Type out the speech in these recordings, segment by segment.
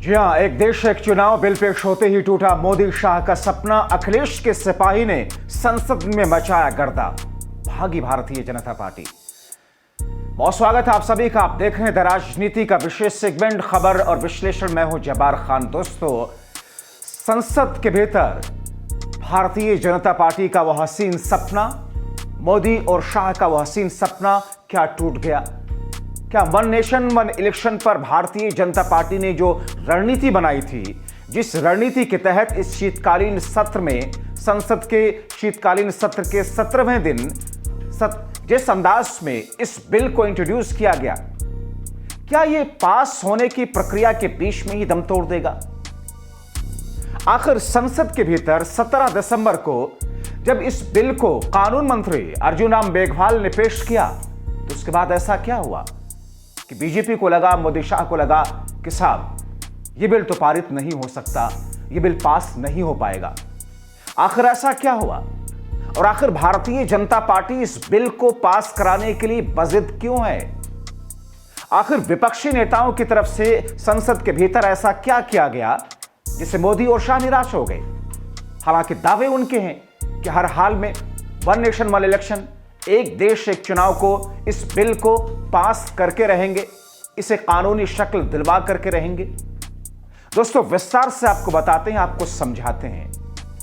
जी हां, एक देश एक चुनाव बिल पेश होते ही टूटा मोदी शाह का सपना। अखिलेश के सिपाही ने संसद में मचाया गर्दा, भागी भारतीय जनता पार्टी। बहुत स्वागत है आप सभी का। आप देख रहे हैं द राजनीति का विशेष सेगमेंट खबर और विश्लेषण। मैं हूं जब्बार खान। दोस्तों, संसद के भीतर भारतीय जनता पार्टी का वह हसीन सपना, मोदी और शाह का वह हसीन सपना क्या टूट गया? क्या वन नेशन वन इलेक्शन पर भारतीय जनता पार्टी ने जो रणनीति बनाई थी, जिस रणनीति के तहत इस शीतकालीन सत्र में, संसद के शीतकालीन सत्र के 17वें दिन जिस अंदाज में इस बिल को इंट्रोड्यूस किया गया, क्या यह पास होने की प्रक्रिया के बीच में ही दम तोड़ देगा? आखिर संसद के भीतर 17 दिसंबर को जब इस बिल को कानून मंत्री अर्जुन राम मेघवाल ने पेश किया, तो उसके बाद ऐसा क्या हुआ कि बीजेपी को लगा, मोदी शाह को लगा कि साहब यह बिल तो पारित नहीं हो सकता, यह बिल पास नहीं हो पाएगा। आखिर ऐसा क्या हुआ और आखिर भारतीय जनता पार्टी इस बिल को पास कराने के लिए बजिद क्यों है? आखिर विपक्षी नेताओं की तरफ से संसद के भीतर ऐसा क्या किया गया जिससे मोदी और शाह निराश हो गए? हालांकि दावे उनके हैं कि हर हाल में वन नेशन वन इलेक्शन, एक देश एक चुनाव को, इस बिल को पास करके रहेंगे, इसे कानूनी शक्ल दिलवा करके रहेंगे। दोस्तों, विस्तार से आपको बताते हैं, आपको समझाते हैं।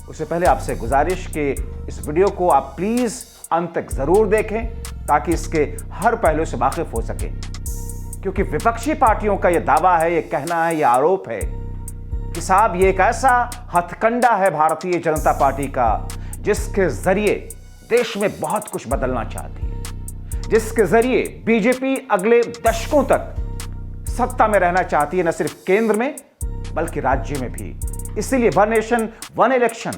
उससे पहले आपसे गुजारिश कि इस वीडियो को आप प्लीज अंत तक जरूर देखें ताकि इसके हर पहलू से वाकिफ हो सके, क्योंकि विपक्षी पार्टियों का यह दावा है, यह कहना है, यह आरोप है कि साहब ये एक ऐसा हथकंडा है भारतीय जनता पार्टी का जिसके जरिए देश में बहुत कुछ बदलना चाहती है, जिसके जरिए बीजेपी अगले दशकों तक सत्ता में रहना चाहती है, न सिर्फ केंद्र में बल्कि राज्य में भी। इसीलिए वन नेशन वन इलेक्शन,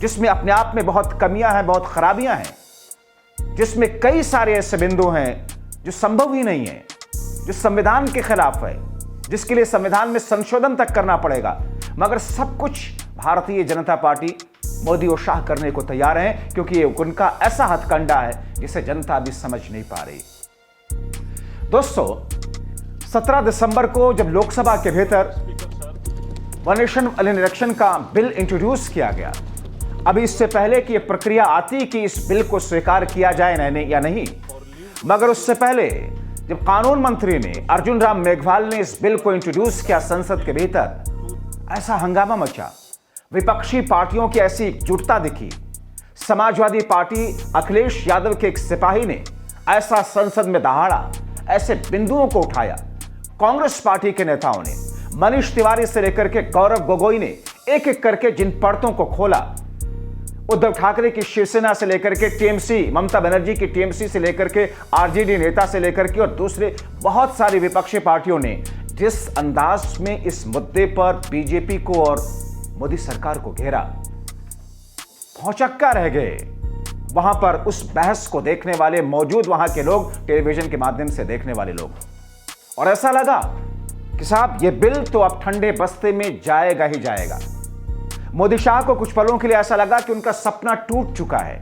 जिसमें अपने आप में बहुत कमियां हैं, बहुत खराबियां हैं, जिसमें कई सारे ऐसे बिंदु हैं जो संभव ही नहीं है, जो संविधान के खिलाफ है, जिसके लिए संविधान में संशोधन तक करना पड़ेगा, मगर सब कुछ भारतीय जनता पार्टी मोदी और शाह करने को तैयार हैं, क्योंकि ये उनका ऐसा हथकंडा है जिसे जनता अभी समझ नहीं पा रही। दोस्तों, 17 दिसंबर को जब लोकसभा के भीतर वन नेशन वन इलेक्शन का बिल इंट्रोड्यूस किया गया, अभी इससे पहले कि यह प्रक्रिया आती कि इस बिल को स्वीकार किया जाए या नहीं, मगर उससे पहले जब कानून मंत्री ने अर्जुन राम मेघवाल ने इस बिल को इंट्रोड्यूस किया संसद के भीतर, ऐसा हंगामा मचा, विपक्षी पार्टियों की ऐसी एकजुटता दिखी। समाजवादी पार्टी अखिलेश यादव के एक सिपाही ने ऐसा संसद में दहाड़ा, ऐसे बिंदुओं को उठाया। कांग्रेस पार्टी के नेताओं ने, मनीष तिवारी से लेकर के गौरव गोगोई ने एक एक करके जिन परतों को खोला, उद्धव ठाकरे की शिवसेना से लेकर के टीएमसी, ममता बनर्जी की टीएमसी से लेकर के आरजेडी नेता से लेकर के और दूसरे बहुत सारी विपक्षी पार्टियों ने जिस अंदाज में इस मुद्दे पर बीजेपी को और मोदी सरकार को घेरा, भौचक्का रह गए वहां पर उस बहस को देखने वाले मौजूद वहां के लोग, टेलीविजन के माध्यम से देखने वाले लोग। और ऐसा लगा कि साहब ये बिल तो अब ठंडे बस्ते में जाएगा ही जाएगा। मोदी शाह को कुछ पलों के लिए ऐसा लगा कि उनका सपना टूट चुका है।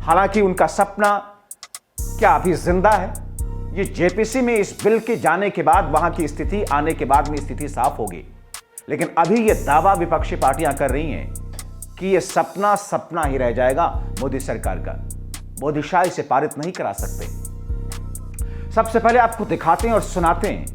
हालांकि उनका सपना क्या अभी जिंदा है? ये जेपीसी में इस बिल के जाने के बाद, वहां की स्थिति आने के बाद में स्थिति साफ होगी। लेकिन अभी यह दावा विपक्षी पार्टियां कर रही हैं कि यह सपना सपना ही रह जाएगा मोदी सरकार का। मोदी शाह इसे पारित नहीं करा सकते। सबसे पहले आपको दिखाते हैं और सुनाते हैं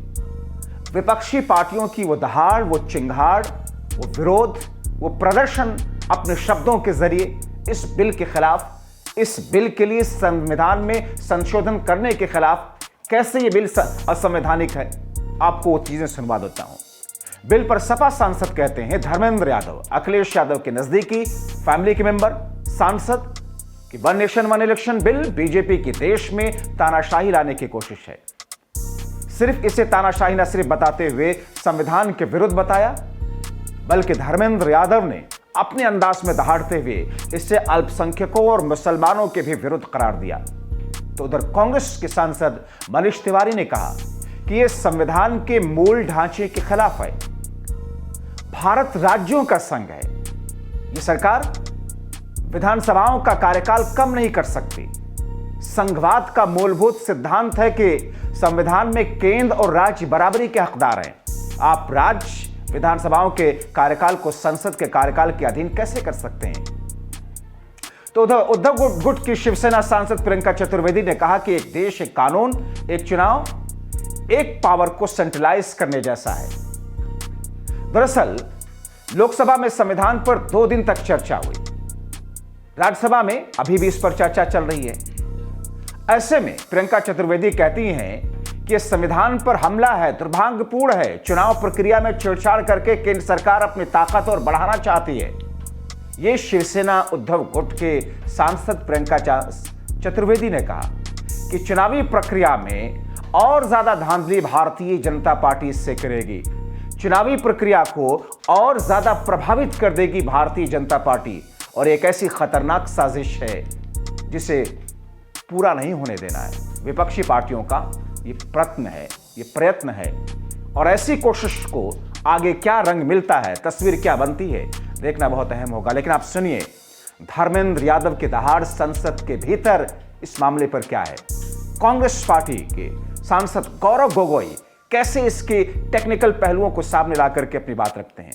विपक्षी पार्टियों की वो दहाड़, वो चिंगाड़, वो विरोध, वो प्रदर्शन अपने शब्दों के जरिए इस बिल के खिलाफ, इस बिल के लिए संविधान में संशोधन करने के खिलाफ, कैसे ये बिल असंवैधानिक है, आपको वो चीजें सुनवा देता हूं। बिल पर सपा सांसद कहते हैं धर्मेंद्र यादव, अखिलेश यादव के नजदीकी फैमिली के मेंबर सांसद, कि one nation one election bill BJP की देश में तानाशाही लाने की कोशिश है। सिर्फ इसे तानाशाही न सिर्फ बताते हुए संविधान के विरुद्ध बताया, बल्कि धर्मेंद्र यादव ने अपने अंदाज में दहाड़ते हुए इसे अल्पसंख्यकों और मुसलमानों के भी विरुद्ध करार दिया। तो उधर कांग्रेस के सांसद मनीष तिवारी ने कहा कि यह संविधान के मूल ढांचे के खिलाफ है। भारत राज्यों का संघ है। यह सरकार विधानसभाओं का कार्यकाल कम नहीं कर सकती। संघवाद का मूलभूत सिद्धांत है कि संविधान में केंद्र और राज्य बराबरी के हकदार हैं। आप राज्य विधानसभाओं के कार्यकाल को संसद के कार्यकाल के अधीन कैसे कर सकते हैं? तो उद्धव गुट की शिवसेना सांसद प्रियंका चतुर्वेदी ने कहा कि एक देश, एक कानून, एक चुनाव, एक पावर को सेंट्रलाइज करने जैसा है। दरअसल लोकसभा में संविधान पर 2 दिन तक चर्चा हुई। राज्यसभा में अभी भी इस पर चर्चा चल रही है। ऐसे में प्रियंका चतुर्वेदी कहती हैं कि संविधान पर हमला है, दुर्भाग्यपूर्ण है। चुनाव प्रक्रिया में छेड़छाड़ करके केंद्र सरकार अपनी ताकत और बढ़ाना चाहती है। यह शिवसेना उद्धव गुट के सांसद प्रियंका चतुर्वेदी ने कहा कि चुनावी प्रक्रिया में और ज्यादा धांधली भारतीय जनता पार्टी इससे करेगी। चुनावी प्रक्रिया को और ज्यादा प्रभावित कर देगी भारतीय जनता पार्टी, और एक ऐसी खतरनाक साजिश है जिसे पूरा नहीं होने देना है। विपक्षी पार्टियों का ये प्रयत्न है, और ऐसी कोशिश को आगे क्या रंग मिलता है, तस्वीर क्या बनती है, देखना बहुत अहम होगा। लेकिन आप सुनिए धर्मेंद्र यादव के दहाड़ संसद के भीतर इस मामले पर क्या है। कांग्रेस पार्टी के सांसद गौरव गोगोई कैसे इसके टेक्निकल पहलुओं को सामने ला करके अपनी बात रखते हैं।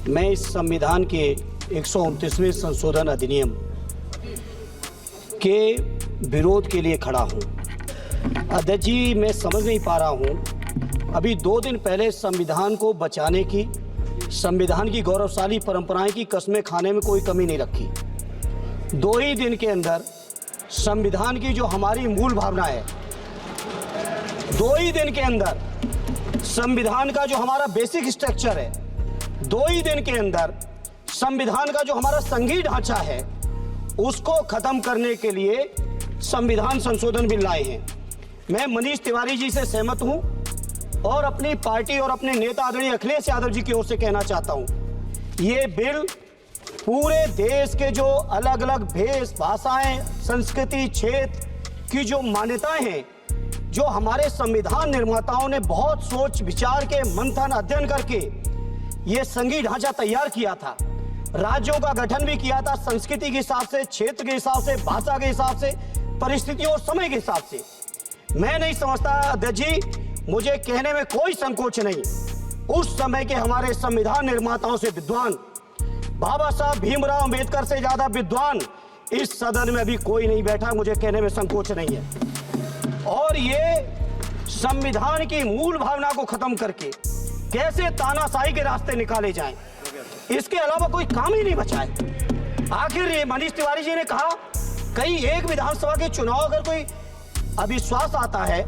मैं इस संविधान के 129वें संशोधन अधिनियम के विरोध के लिए खड़ा हूं। अध्यक्ष जी, मैं समझ नहीं पा रहा हूं, अभी 2 दिन पहले संविधान को बचाने की, संविधान की गौरवशाली परंपराएं की कस्में खाने में कोई कमी नहीं रखी। 2 ही दिन के अंदर संविधान की जो हमारी मूल भावना है, 2 ही दिन के अंदर संविधान का जो हमारा बेसिक स्ट्रक्चर है, 2 ही दिन के अंदर संविधान का जो हमारा संघीय ढांचा है, उसको खत्म करने के लिए संविधान संशोधन बिल लाए हैं। मैं मनीष तिवारी जी से सहमत हूं और अपनी पार्टी और अपने नेता आदरणीय अखिलेश यादव जी की ओर से कहना चाहता हूं, ये बिल पूरे देश के जो अलग अलग भेष, भाषाएं, संस्कृति, क्षेत्र की जो मान्यताएं हैं, जो हमारे संविधान निर्माताओं ने बहुत सोच विचार के मंथन अध्ययन करके ये संघीय ढांचा तैयार किया था, राज्यों का गठन भी किया था, संस्कृति के हिसाब से, क्षेत्र के हिसाब से, भाषा के हिसाब से, परिस्थितियों और समय के हिसाब से। मैं नहीं समझता अध्यक्ष जी, मुझे कहने में कोई संकोच नहीं, उस समय के हमारे संविधान निर्माताओं से विद्वान, बाबा साहब भीमराव अंबेडकर से ज्यादा विद्वान इस सदन में अभी कोई नहीं बैठा, मुझे कहने में संकोच नहीं है। और ये संविधान की मूल भावना को खत्म करके कैसे तानाशाही के रास्ते निकाले जाएं, इसके अलावा कोई काम ही नहीं बचा है। आखिर ये मनीष तिवारी जी ने कहा, कई एक विधानसभा के चुनाव अगर कोई अविश्वास आता है,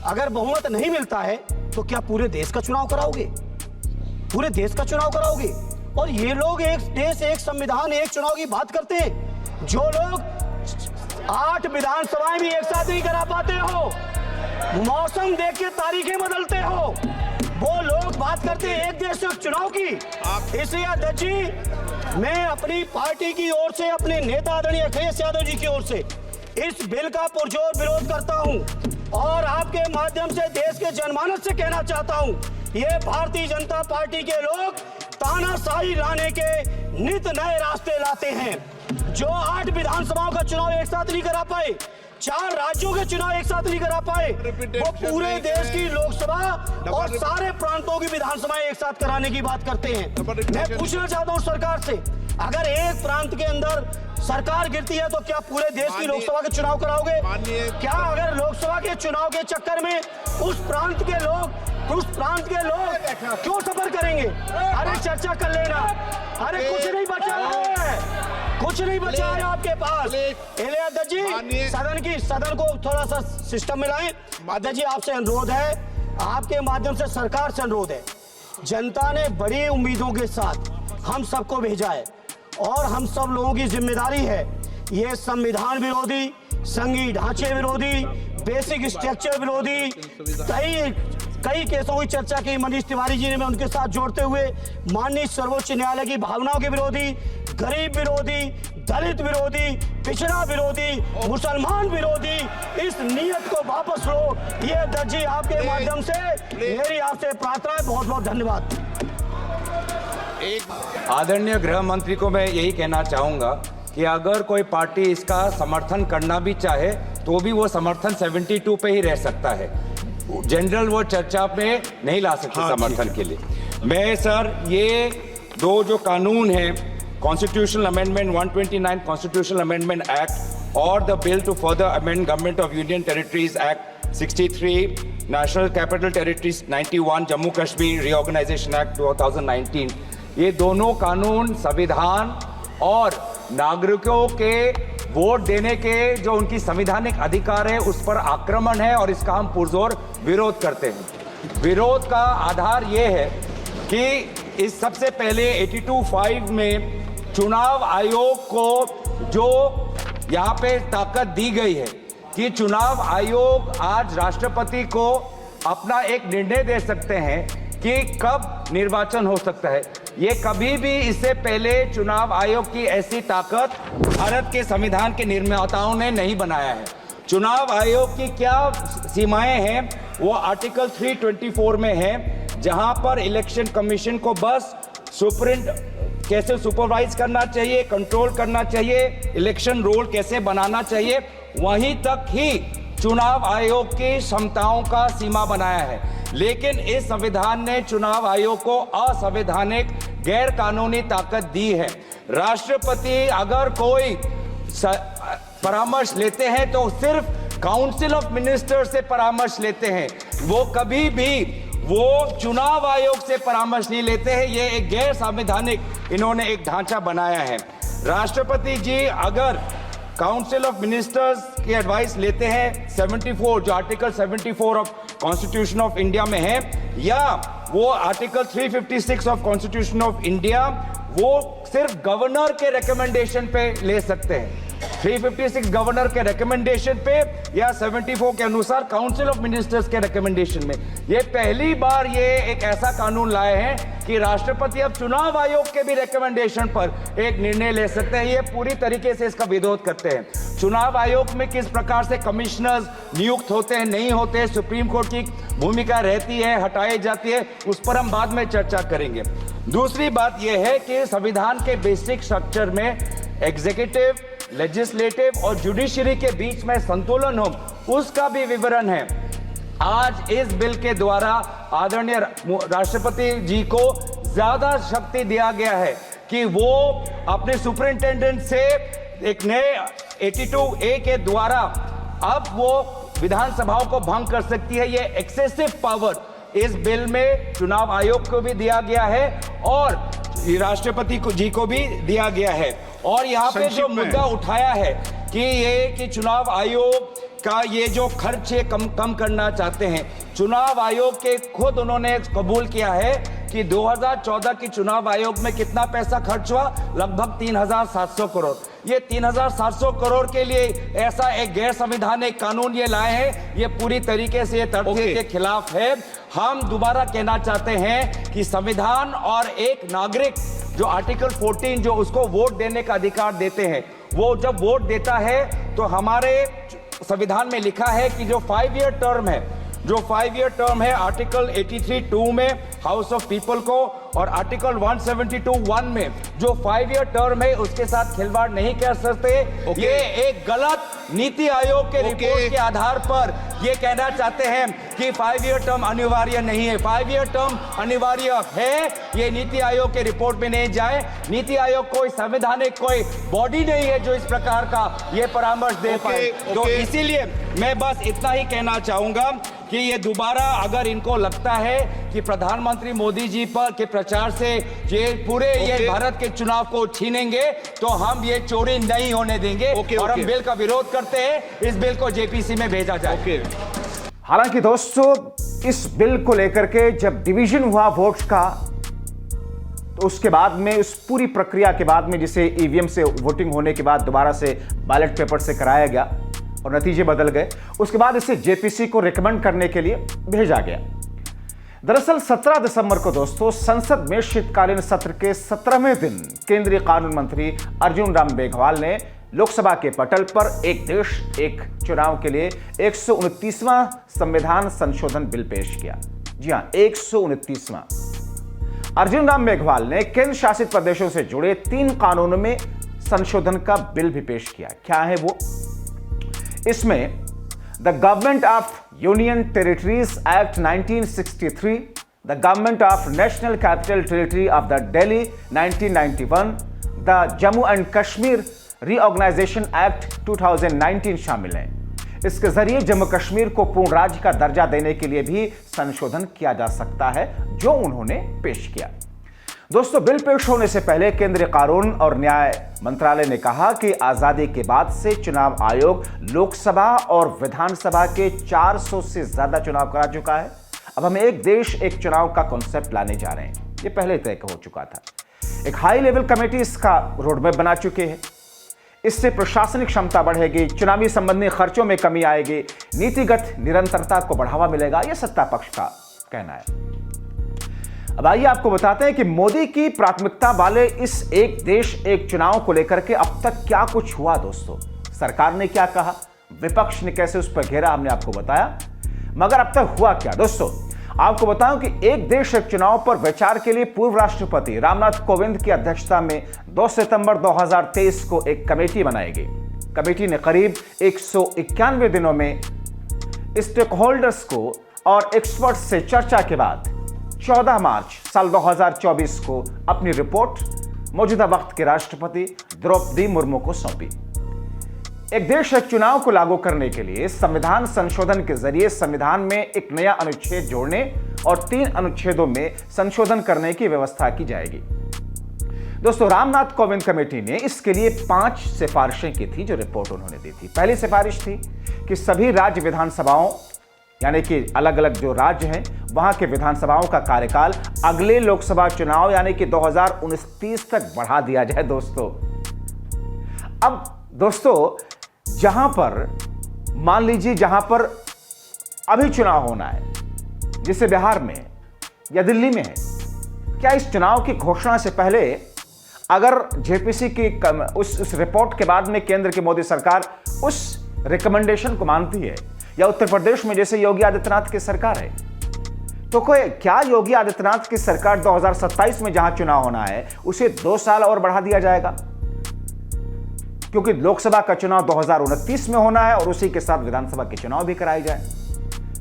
अगर बहुमत नहीं मिलता है, तो क्या पूरे देश का चुनाव कराओगे? पूरे देश का चुनाव कराओगे? और ये लोग एक देश, एक संविधान, एक चुनाव की बात करते हैं। जो लोग 8 विधानसभाएं भी एक साथ नहीं करा पाते हो, मौसम देख के तारीखें बदलते हो, वो लोग बात करते हैं एक देश एक चुनाव की। इसलिए अध्यक्ष जी, मैं अपनी पार्टी की ओर से, अपने नेता आदरणीय अखिलेश यादव जी की ओर से इस बिल का पुरजोर विरोध करता हूं और आपके माध्यम से देश के जनमानस से कहना चाहता हूं, ये भारतीय जनता पार्टी के लोग तानाशाही लाने के नित नए रास्ते लाते हैं। जो 8 विधानसभाओं का चुनाव एक साथ नहीं करा पाए, 4 राज्यों के चुनाव एक साथ नहीं करा पाए, वो पूरे देश की लोकसभा और सारे प्रांतों की विधानसभाएं एक साथ कराने की बात करते हैं। मैं पूछना चाहता हूं सरकार से, अगर एक प्रांत के अंदर सरकार गिरती है तो क्या पूरे देश की लोकसभा के चुनाव कराओगे? क्या अगर लोकसभा के चुनाव के चक्कर में उस प्रांत के लोग क्यों सफर करेंगे? अरे चर्चा कर लेना, अरे कुछ नहीं बचा है, कुछ नहीं बचा है आपके पास। अध्यक्ष जी, सदन को थोड़ा सा सिस्टम में लाएं। अध्यक्ष जी, आपसे अनुरोध है, आपके माध्यम से सरकार से अनुरोध है, जनता ने बड़ी उम्मीदों के साथ हम सबको भेजा है और हम सब लोगों की जिम्मेदारी है, ये संविधान विरोधी, संघीय ढांचे विरोधी, बेसिक स्ट्रक्चर विरोधी, कई केसों की चर्चा की मनीष तिवारी जी ने, मैं उनके साथ जोड़ते हुए माननीय सर्वोच्च न्यायालय की भावनाओं के विरोधी, गरीब विरोधी, दलित विरोधी, पिछड़ा विरोधी, मुसलमान विरोधी, इस नीयत को वापस लो। ये अध्यक्ष जी, आपके माध्यम से मेरी आपसे प्रार्थना है। बहुत बहुत धन्यवाद। आदरणीय गृह मंत्री को मैं यही कहना चाहूँगा कि अगर कोई पार्टी इसका समर्थन करना भी चाहे तो भी वो समर्थन 72 पे ही रह सकता है। जनरल वो चर्चा में नहीं ला सकते समर्थन के लिए। मैं सर ये दो जो कानून है, constitutional amendment 129 constitutional amendment act और the bill to further amend government of union territories act 63, national capital territories 91, Jammu Kashmir reorganisation act 2019, ये दोनों कानून संविधान और नागरिकों के वोट देने के जो उनकी संवैधानिक अधिकार है उस पर आक्रमण है और इसका हम पुरजोर विरोध करते हैं। विरोध का आधार ये है कि इस सबसे पहले 82(5) में चुनाव आयोग को जो यहाँ पे ताकत दी गई है कि चुनाव आयोग आज राष्ट्रपति को अपना एक निर्णय दे सकते हैं कि कब निर्वाचन हो सकता है। ये कभी भी इससे पहले चुनाव आयोग की ऐसी ताकत भारत के संविधान के निर्माताओं ने नहीं बनाया है। चुनाव आयोग की क्या सीमाएं हैं वो आर्टिकल 324 में है, जहां पर इलेक्शन कमीशन को बस कैसे सुपरवाइज करना चाहिए, कंट्रोल करना चाहिए, इलेक्शन रोल कैसे बनाना चाहिए, वहीं तक ही चुनाव आयोग की क्षमताओं का सीमा बनाया है। लेकिन इस संविधान ने चुनाव आयोग को असंवैधानिक गैर कानूनी ताकत दी है। राष्ट्रपति अगर कोई परामर्श लेते हैं तो सिर्फ काउंसिल ऑफ मिनिस्टर से परामर्श लेते हैं, वो कभी भी वो चुनाव आयोग से परामर्श नहीं लेते हैं। ये एक गैर संवैधानिक इन्होंने एक ढांचा बनाया है। राष्ट्रपति जी अगर काउंसिल ऑफ मिनिस्टर्स की एडवाइस लेते हैं 74 जो article 74 of constitution of India में है, या वो article 356 of constitution of India, वो सिर्फ गवर्नर के रिकमेंडेशन पे ले सकते हैं। 356 गवर्नर के रिकमेंडेशन पे या 74 के अनुसार काउंसिल ऑफ मिनिस्टर्स के रिकमेंडेशन में। ये पहली बार ये एक ऐसा कानून लाए हैं कि राष्ट्रपति अब चुनाव आयोग के भी रिकमेंडेशन पर एक निर्णय ले सकते हैं। ये पूरी तरीके से इसका विरोध करते हैं। चुनाव आयोग में किस प्रकार से कमिश्नर्स नियुक्त होते हैं, नहीं होते हैं, सुप्रीम कोर्ट की भूमिका रहती है, हटाई जाती है, उस पर हम बाद में चर्चा करेंगे। दूसरी बात यह है कि संविधान के बेसिक स्ट्रक्चर में एग्जीक्यूटिव, लेजिस्लेटिव और जुडिशरी के बीच में संतुलन हो, उसका भी विवरण है। आज इस बिल के द्वारा आदरणीय राष्ट्रपति जी को ज्यादा शक्ति दिया गया है कि वो अपने सुपरिंटेंडेंट से एक नए 82A के द्वारा अब वो विधानसभाओं को भंग कर सकती है। ये एक्सेसिव पावर इस बिल में चुनाव आयोग को भी दिया गया है और राष्ट्रपति जी को भी दिया गया है। और यहाँ पे जो मुद्दा उठाया है कि चुनाव आयोग का ये जो खर्च है कम करना चाहते हैं, चुनाव आयोग के खुद उन्होंने कबूल किया है कि 2014 की चुनाव आयोग में कितना पैसा खर्च हुआ, लगभग 3700 करोड़। ये 3700 करोड़ के लिए ऐसा एक गैर संवैधानिक कानून ये लाए हैं, ये पूरी तरीके से तथ्य के खिलाफ है। हम दोबारा कहना चाहते हैं कि संविधान और एक नागरिक जो आर्टिकल 14 जो उसको वोट देने का अधिकार देते हैं, वो जब वोट देता है तो हमारे संविधान में लिखा है कि जो 5 ईयर टर्म है, जो 5 ईयर टर्म है आर्टिकल 83(2) में हाउस ऑफ पीपल को और आर्टिकल 172(1) में जो 5 ईयर टर्म है उसके साथ खिलवाड़ नहीं कर सकते। ये एक गलत नीति आयोग के रिपोर्ट के आधार पर ये कहना चाहते हैं कि 5 ईयर टर्म अनिवार्य नहीं है। 5 ईयर टर्म अनिवार्य है, ये नीति आयोग के रिपोर्ट में नहीं जाए। नीति आयोग कोई संवैधानिक कोई बॉडी नहीं है जो इस प्रकार का ये परामर्श दे पाए। तो इसीलिए मैं बस इतना ही कहना चाहूंगा कि ये दोबारा अगर इनको लगता है कि प्रधानमंत्री मोदी जी पर के प्रचार से ये पूरे ये भारत के चुनाव को छीनेंगे, तो हम ये चोरी नहीं होने देंगे और हम बिल का विरोध करते हैं। इस बिल को जेपीसी में भेजा जाए। हालांकि दोस्तों, इस बिल को लेकर के जब डिवीजन हुआ वोट्स का, तो उसके बाद में उस पूरी प्रक्रिया के बाद में जिसे ईवीएम से वोटिंग होने के बाद दोबारा से बैलेट पेपर से कराया गया और नतीजे बदल गए, उसके बाद इसे जेपीसी को रिकमेंड करने के लिए भेजा गया। दरअसल 17 दिसंबर को दोस्तों संसद में शीतकालीन सत्र के 17वें दिन केंद्रीय कानून मंत्री अर्जुन राम मेघवाल ने लोकसभा के पटल पर एक देश एक चुनाव के लिए 129वां संविधान संशोधन बिल पेश किया। जी हां, 129वां। अर्जुन राम मेघवाल ने केंद्र शासित प्रदेशों से जुड़े 3 कानूनों में संशोधन का बिल भी पेश किया। क्या है वो? इसमें the government of union territories act 1963, the government of national capital territory of the Delhi 1991, the Jammu and Kashmir reorganisation act 2019 शामिल हैं। इसके जरिए जम्मू कश्मीर को पूर्ण राज्य का दर्जा देने के लिए भी संशोधन किया जा सकता है, जो उन्होंने पेश किया। दोस्तों, बिल पेश होने से पहले केंद्रीय कानून और न्याय मंत्रालय ने कहा कि आजादी के बाद से चुनाव आयोग लोकसभा और विधानसभा के 400 से ज्यादा चुनाव करा चुका है। अब हम एक देश एक चुनाव का कॉन्सेप्ट लाने जा रहे हैं। ये पहले तय हो चुका था। एक हाई लेवल कमेटी इसका रोडमैप बना चुके हैं। इससे प्रशासनिक क्षमता बढ़ेगी, चुनावी संबंधी खर्चों में कमी आएगी, नीतिगत निरंतरता को बढ़ावा मिलेगा, यह सत्ता पक्ष का कहना है। अब आइए आपको बताते हैं कि मोदी की प्राथमिकता वाले इस एक देश एक चुनाव को लेकर के अब तक क्या कुछ हुआ। दोस्तों, सरकार ने क्या कहा, विपक्ष ने कैसे उस पर घेरा, हमने आपको बताया, मगर अब तक हुआ क्या। दोस्तों, आपको बताऊं कि एक देश एक चुनाव पर विचार के लिए पूर्व राष्ट्रपति रामनाथ कोविंद की अध्यक्षता में 2 सितंबर 2023 को एक कमेटी बनाई गई। कमेटी ने करीब 191 दिनों में स्टेक होल्डर्स को और एक्सपर्ट से चर्चा के बाद 14 मार्च साल 2024 को अपनी रिपोर्ट मौजूदा वक्त के राष्ट्रपति द्रौपदी मुर्मू को सौंपी। एक देश एक चुनाव को लागू करने के लिए संविधान संशोधन के जरिए संविधान में एक नया अनुच्छेद जोड़ने और 3 अनुच्छेदों में संशोधन करने की व्यवस्था की जाएगी। दोस्तों, रामनाथ कोविंद कमेटी ने इसके लिए 5 सिफारिशें की थी, जो रिपोर्ट उन्होंने दी थी। पहली सिफारिश थी कि सभी राज्य विधानसभाओं, यानी कि अलग अलग जो राज्य हैं वहां के विधानसभाओं का कार्यकाल अगले लोकसभा चुनाव यानी कि 2029 तक बढ़ा दिया जाए। दोस्तों, जहां पर मान लीजिए जहां पर अभी चुनाव होना है, जिसे बिहार में या दिल्ली में है, क्या इस चुनाव की घोषणा से पहले अगर जेपीसी की उस रिपोर्ट के बाद में केंद्र की मोदी सरकार उस रिकमेंडेशन को मानती है, या उत्तर प्रदेश में जैसे योगी आदित्यनाथ की सरकार है, तो क्या योगी आदित्यनाथ की सरकार 2027 में जहां चुनाव होना है उसे 2 साल और बढ़ा दिया जाएगा, क्योंकि लोकसभा का चुनाव 2029 में होना है और उसी के साथ विधानसभा के चुनाव भी कराए जाए,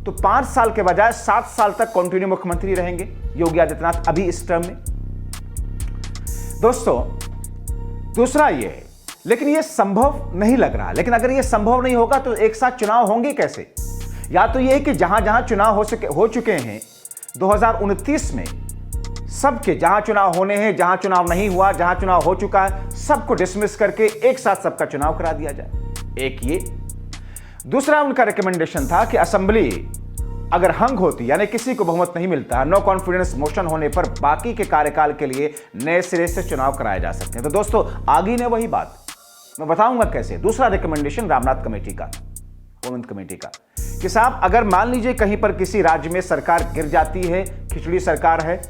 तो 5 साल के बजाय 7 साल तक कंटिन्यू मुख्यमंत्री रहेंगे योगी आदित्यनाथ अभी इस टर्म में। दोस्तों, दूसरा ये है, लेकिन ये संभव नहीं लग रहा। लेकिन अगर ये संभव नहीं होगा तो एक साथ चुनाव होंगे कैसे? या तो ये कि जहां जहां चुनाव हो चुके हैं 2029 में, सबके जहां चुनाव होने हैं, जहां चुनाव नहीं हुआ, जहां चुनाव हो चुका है, सबको डिसमिस करके एक साथ सबका चुनाव करा दिया जाए। एक ये। दूसरा उनका रिकमेंडेशन था कि असेंबली अगर हंग होती, यानी किसी को बहुमत नहीं मिलता, नो कॉन्फिडेंस मोशन होने पर बाकी के कार्यकाल के लिए नए सिरे से चुनाव कराए जा सकते हैं। तो दोस्तों, आगे ने वही बात मैं बताऊंगा कैसे। दूसरा रिकमेंडेशन रामनाथ कमेटी का, कोविंद कमेटी का, कि साहब अगर मान लीजिए कहीं पर किसी राज्य में सरकार गिर जाती है, खिचड़ी सरकार है,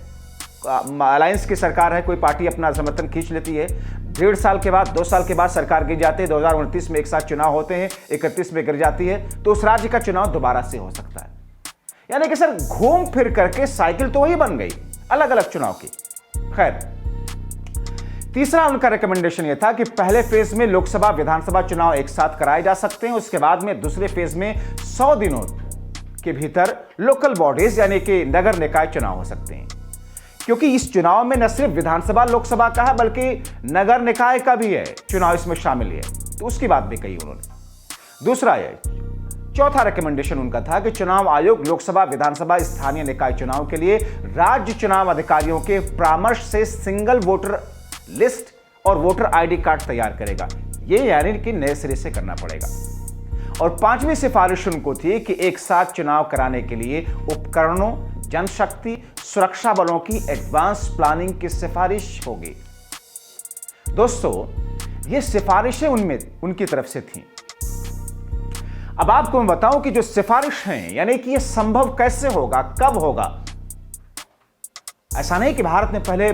अलायंस की सरकार है, कोई पार्टी अपना समर्थन खींच लेती है, 1.5 साल के बाद 2 साल के बाद सरकार गिर जाती है, 2029 में एक साथ चुनाव होते हैं, 31 में गिर जाती है, तो उस राज्य का चुनाव दोबारा से हो सकता है। यानी कि सर घूम फिर करके साइकिल तो वही बन गई, अलग अलग चुनाव की। खैर, तीसरा उनका रिकमेंडेशन यह था कि पहले फेज में लोकसभा विधानसभा चुनाव एक साथ कराए जा सकते हैं, उसके बाद में दूसरे फेज में 100 दिनों के भीतर लोकल बॉडीज यानी कि नगर निकाय चुनाव हो सकते हैं, क्योंकि इस चुनाव में न सिर्फ विधानसभा लोकसभा का है बल्कि नगर निकाय का भी है चुनाव इसमें शामिल है, तो उसकी बात भी कही उन्होंने। दूसरा ये चौथा रिकमेंडेशन उनका था कि चुनाव आयोग लोकसभा विधानसभा स्थानीय निकाय चुनाव के लिए राज्य चुनाव अधिकारियों के परामर्श से सिंगल वोटर लिस्ट और वोटर आईडी कार्ड तैयार करेगा। ये यानी कि नए सिरे से करना पड़ेगा। और 5वीं सिफारिश उनको थी कि एक साथ चुनाव कराने के लिए उपकरणों, जनशक्ति, सुरक्षा बलों की एडवांस प्लानिंग की सिफारिश होगी। दोस्तों, ये सिफारिशें उनकी तरफ से थी। अब आपको मैं बताऊं कि जो सिफारिश हैं, यानी कि ये संभव कैसे होगा, कब होगा। ऐसा नहीं कि भारत में पहले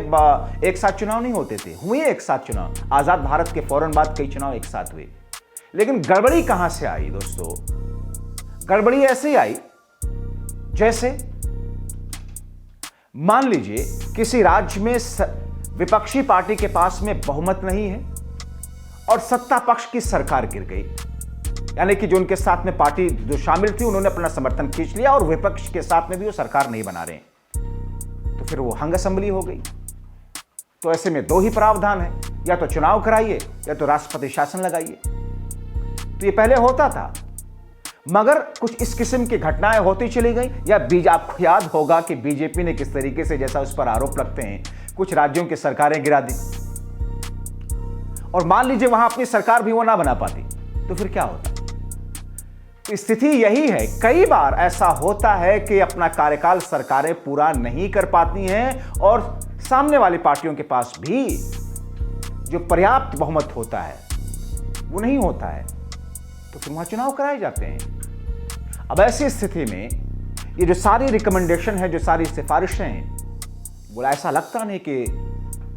एक साथ चुनाव नहीं होते थे, हुए एक साथ चुनाव, आजाद भारत के फौरन बाद कई चुनाव एक साथ हुए। लेकिन गड़बड़ी कहां से आई दोस्तों? गड़बड़ी ऐसे आई जैसे मान लीजिए किसी राज्य में विपक्षी पार्टी के पास में बहुमत नहीं है और सत्ता पक्ष की सरकार गिर गई। यानी कि जो उनके साथ में पार्टी जो शामिल थी उन्होंने अपना समर्थन खींच लिया और विपक्ष के साथ में भी वो सरकार नहीं बना रहे, तो फिर वो हंग असेंबली हो गई। तो ऐसे में दो ही प्रावधान है, या तो चुनाव कराइए या तो राष्ट्रपति शासन लगाइए। तो ये पहले होता था, मगर कुछ इस किस्म की घटनाएं होती चली गई। या आपको याद होगा कि बीजेपी ने किस तरीके से, जैसा उस पर आरोप लगते हैं, कुछ राज्यों की सरकारें गिरा दी, और मान लीजिए वहां अपनी सरकार भी वो ना बना पाती, तो फिर क्या होता? तो स्थिति यही है, कई बार ऐसा होता है कि अपना कार्यकाल सरकारें पूरा नहीं कर पाती हैं और सामने वाली पार्टियों के पास भी जो पर्याप्त बहुमत होता है वो नहीं होता है, तो फिर वहां चुनाव कराए जाते हैं। अब ऐसी स्थिति में ये जो सारी रिकमेंडेशन है, जो सारी सिफारिशें हैं, वो ऐसा लगता नहीं कि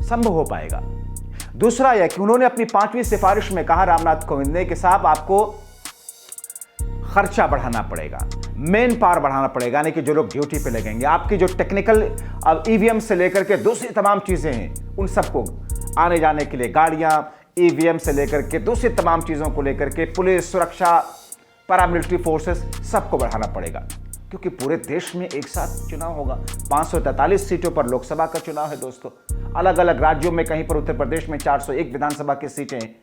संभव हो पाएगा। दूसरा यह कि उन्होंने अपनी 5वीं सिफारिश में कहा, रामनाथ कोविंद ने, कि साहब आपको खर्चा बढ़ाना पड़ेगा, मेन पावर बढ़ाना पड़ेगा, यानी कि जो लोग ड्यूटी पे लगेंगे, आपकी जो टेक्निकल अब ईवीएम से लेकर के दूसरी तमाम चीजें हैं, उन सबको आने जाने के लिए गाड़ियां, ईवीएम से लेकर के दूसरी तमाम चीजों को लेकर के पुलिस, सुरक्षा, पैरामिलिट्री फोर्सेस, सबको बढ़ाना पड़ेगा, क्योंकि पूरे देश में एक साथ चुनाव होगा। 543 सीटों पर लोकसभा का चुनाव है दोस्तों। अलग अलग राज्यों में, कहीं पर उत्तर प्रदेश में 401 विधानसभा की सीटें हैं,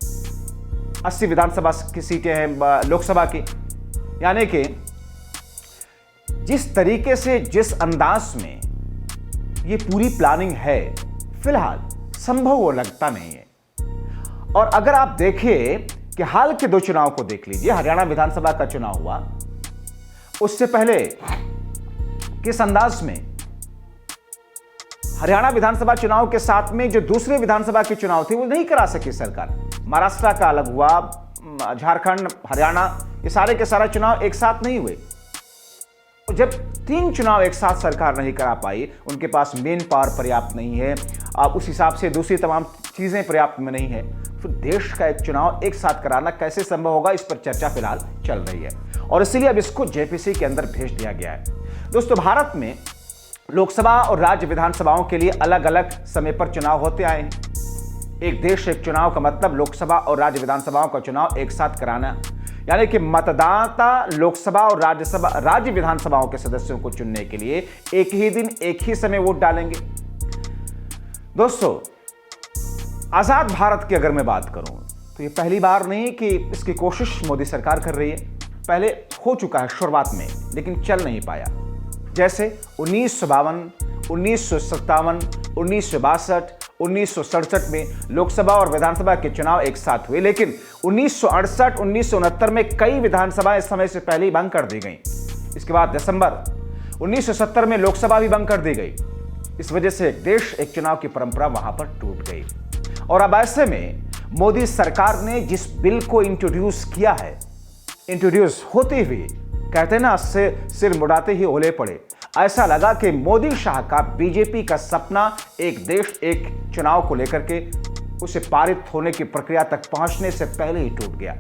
80 विधानसभा की सीटें हैं लोकसभा की। यानी कि जिस तरीके से, जिस अंदाज में ये पूरी प्लानिंग है, फिलहाल संभव वो लगता नहीं है। और अगर आप देखें कि हाल के 2 चुनाव को देख लीजिए, हरियाणा विधानसभा का चुनाव हुआ, उससे पहले किस अंदाज में हरियाणा विधानसभा चुनाव के साथ में जो दूसरे विधानसभा के चुनाव थे वो नहीं करा सकी सरकार। महाराष्ट्र का अलग हुआ, झारखंड, हरियाणा, ये सारे के सारे चुनाव एक साथ नहीं हुए। जब 3 चुनाव एक साथ सरकार नहीं करा पाई, उनके पास मेन पावर पर्याप्त नहीं है, अब उस हिसाब से दूसरी तमाम चीजें पर्याप्त में नहीं है, फिर देश का एक चुनाव एक साथ कराना कैसे संभव होगा, इस पर चर्चा फिलहाल चल रही है। और इसीलिए अब इसको जेपीसी के अंदर भेज दिया गया है। दोस्तों, भारत में लोकसभा और राज्य विधानसभाओं के लिए अलग अलग समय पर चुनाव होते आए हैं। एक देश एक चुनाव का मतलब लोकसभा और राज्य विधानसभाओं का चुनाव एक साथ कराना, यानी कि मतदाता लोकसभा और राज्य विधानसभाओं के सदस्यों को चुनने के लिए एक ही दिन, एक ही समय वोट डालेंगे। दोस्तों, आजाद भारत की अगर मैं बात करूं तो ये पहली बार नहीं कि इसकी कोशिश मोदी सरकार कर रही है। पहले हो चुका है शुरुआत में, लेकिन चल नहीं पाया। जैसे 1952, 1957, 1962, 1967 में लोकसभा और विधानसभा के चुनाव एक साथ हुए, लेकिन 1968, 1969 में कई विधानसभाएं इस समय से पहले ही भंग कर दी गई। इसके बाद दिसंबर 1970 में लोकसभा भी भंग कर दी गई। इस वजह से एक देश एक चुनाव की परंपरा वहां पर टूट गई। और अब ऐसे में मोदी सरकार ने जिस बिल को इंट्रोड्यूस किया है, इंट्रोड्यूस होते हुए कहते हैं ना, सिर मुड़ाते ही ओले पड़े। ऐसा लगा कि मोदी शाह का, बीजेपी का सपना एक देश एक चुनाव को लेकर के उसे पारित होने की प्रक्रिया तक पहुंचने से पहले ही टूट गया।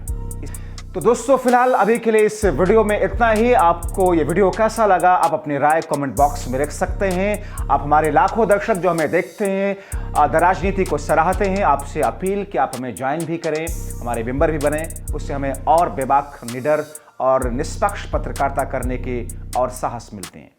तो दोस्तों, फिलहाल अभी के लिए इस वीडियो में इतना ही। आपको ये वीडियो कैसा लगा, आप अपनी राय कमेंट बॉक्स में रख सकते हैं। आप हमारे लाखों दर्शक जो हमें देखते हैं, द राजनीति को सराहते हैं, आपसे अपील कि आप हमें ज्वाइन भी करें, हमारे मेंबर भी बने। उससे हमें और बेबाक, निडर और निष्पक्ष पत्रकारिता करने के और साहस मिलते हैं।